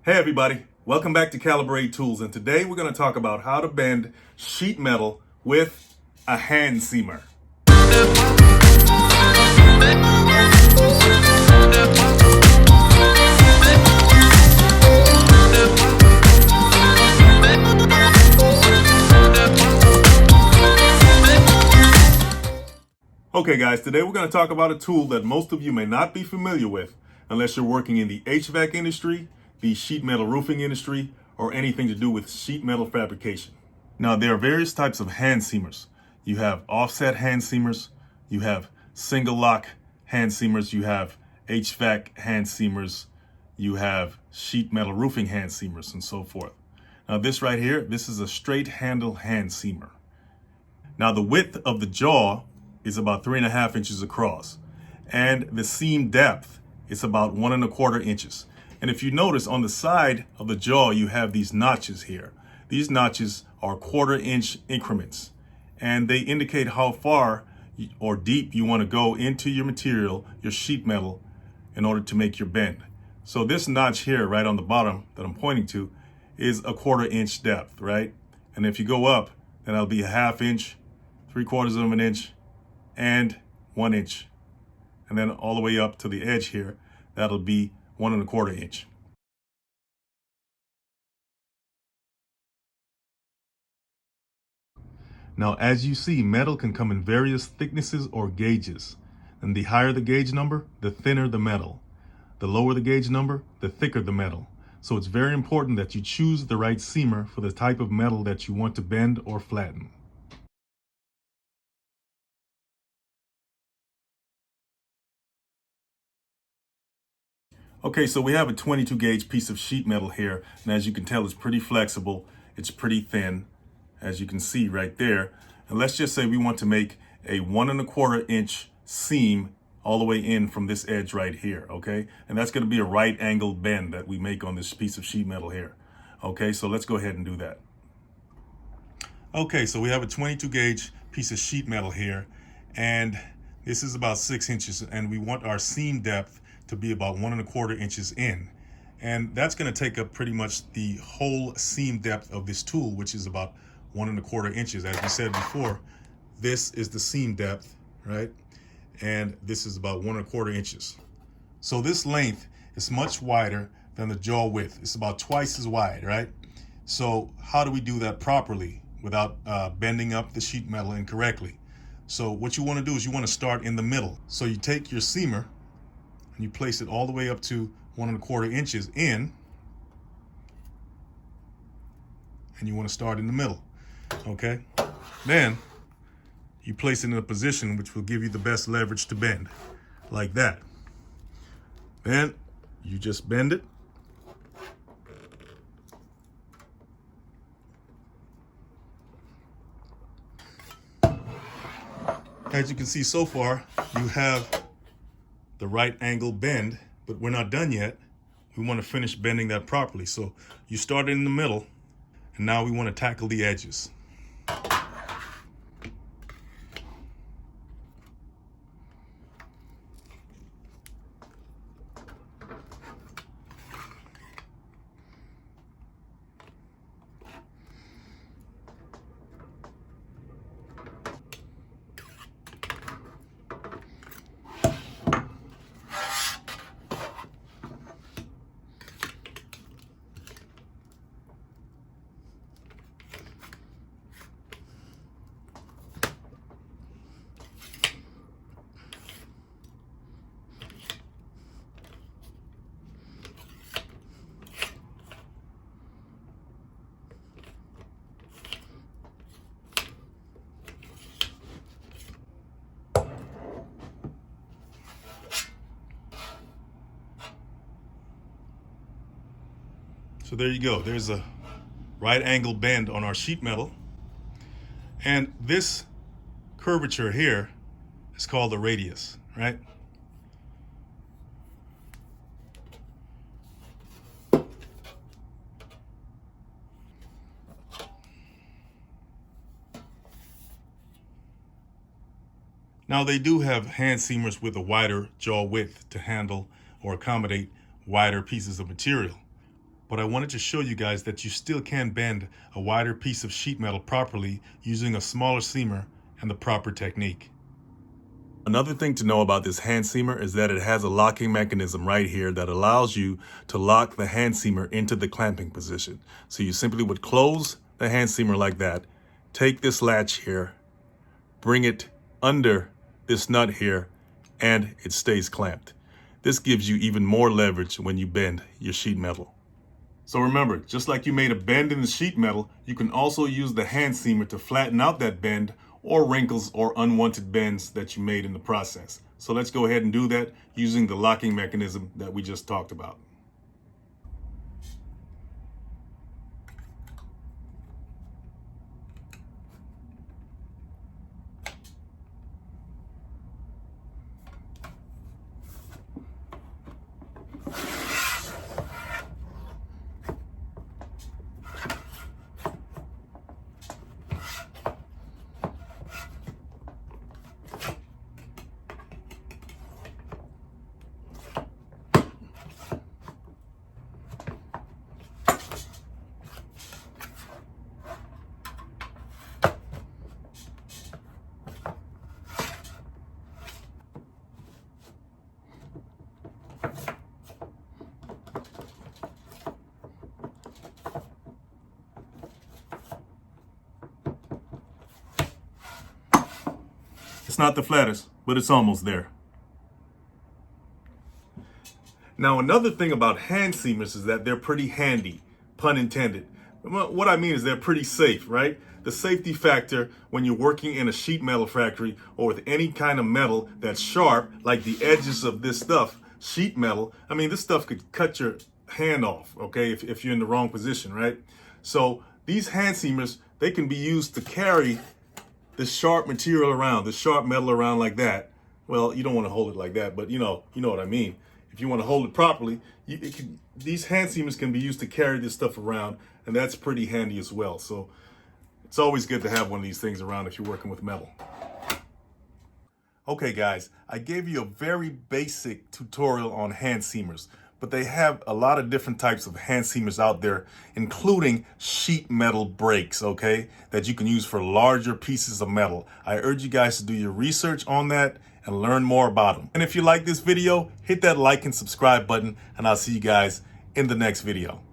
Hey everybody, welcome back to Calibrate Tools, and today we're going to talk about how to bend sheet metal with a hand seamer. Okay guys, today we're going to talk about a tool that most of you may not be familiar with unless you're working in the HVAC industry, the sheet metal roofing industry, or anything to do with sheet metal fabrication. Now, there are various types of hand seamers. You have offset hand seamers, you have single lock hand seamers, you have HVAC hand seamers, you have sheet metal roofing hand seamers, and so forth. Now, this right here, this is a straight handle hand seamer. Now, the width of the jaw is about 3.5 inches across, and the seam depth is about 1.25 inches. And if you notice on the side of the jaw, you have these notches here. These notches are 1/4 inch increments, and they indicate how far or deep you want to go into your material, your sheet metal, in order to make your bend. So this notch here, right on the bottom that I'm pointing to, is a 1/4 inch depth, right? And if you go up, then that'll be a 1/2 inch, 3/4 inch, and 1 inch. And then all the way up to the edge here, that'll be 1.25 inch. Now, as you see, metal can come in various thicknesses or gauges. And the higher the gauge number, the thinner the metal. The lower the gauge number, the thicker the metal. So it's very important that you choose the right seamer for the type of metal that you want to bend or flatten. Okay, so we have a 22 gauge piece of sheet metal here, and as you can tell, it's pretty flexible, it's pretty thin, as you can see right there. And let's just say we want to make a 1.25 inch seam all the way in from this edge right here, okay? And that's gonna be a right angled bend that we make on this piece of sheet metal here. Okay, so let's go ahead and do that. Okay, so we have a 22 gauge piece of sheet metal here, and this is about 6 inches, and we want our seam depth to be about 1.25 inches in. And that's gonna take up pretty much the whole seam depth of this tool, which is about 1.25 inches. As we said before, this is the seam depth, right? And this is about 1.25 inches. So this length is much wider than the jaw width. It's about twice as wide, right? So how do we do that properly without bending up the sheet metal incorrectly? So what you wanna do is you wanna start in the middle. So you take your seamer and you place it all the way up to 1.25 inches in, and you want to start in the middle, okay? Then you place it in a position which will give you the best leverage to bend, like that. Then you just bend it. As you can see so far, you have the right angle bend, but we're not done yet. We want to finish bending that properly. So you started in the middle, and now we want to tackle the edges. So there you go. There's a right angle bend on our sheet metal. And this curvature here is called the radius, right? Now they do have hand seamers with a wider jaw width to handle or accommodate wider pieces of material. but I wanted to show you guys that you still can bend a wider piece of sheet metal properly using a smaller seamer and the proper technique. Another thing to know about this hand seamer is that it has a locking mechanism right here that allows you to lock the hand seamer into the clamping position. So you simply would close the hand seamer like that, take this latch here, bring it under this nut here, and it stays clamped. This gives you even more leverage when you bend your sheet metal. So remember, just like you made a bend in the sheet metal, you can also use the hand seamer to flatten out that bend or wrinkles or unwanted bends that you made in the process. So let's go ahead and do that using the locking mechanism that we just talked about. It's not the flattest, but it's almost there. Now, another thing about hand seamers is that they're pretty handy, pun intended. What I mean is they're pretty safe, right? The safety factor when you're working in a sheet metal factory or with any kind of metal that's sharp, like the edges of this stuff, sheet metal, I mean, this stuff could cut your hand off, okay, if you're in the wrong position, right? So these hand seamers, they can be used to carry the sharp material around, the sharp metal around like that. Well, you don't want to hold it like that, but you know what I mean. If you want to hold it properly, these hand seamers can be used to carry this stuff around, and that's pretty handy as well. So it's always good to have one of these things around if you're working with metal. Okay guys, I gave you a very basic tutorial on hand seamers, but they have a lot of different types of hand seamers out there, including sheet metal brakes, okay, that you can use for larger pieces of metal. I urge you guys to do your research on that and learn more about them. And if you like this video, hit that like and subscribe button, and I'll see you guys in the next video.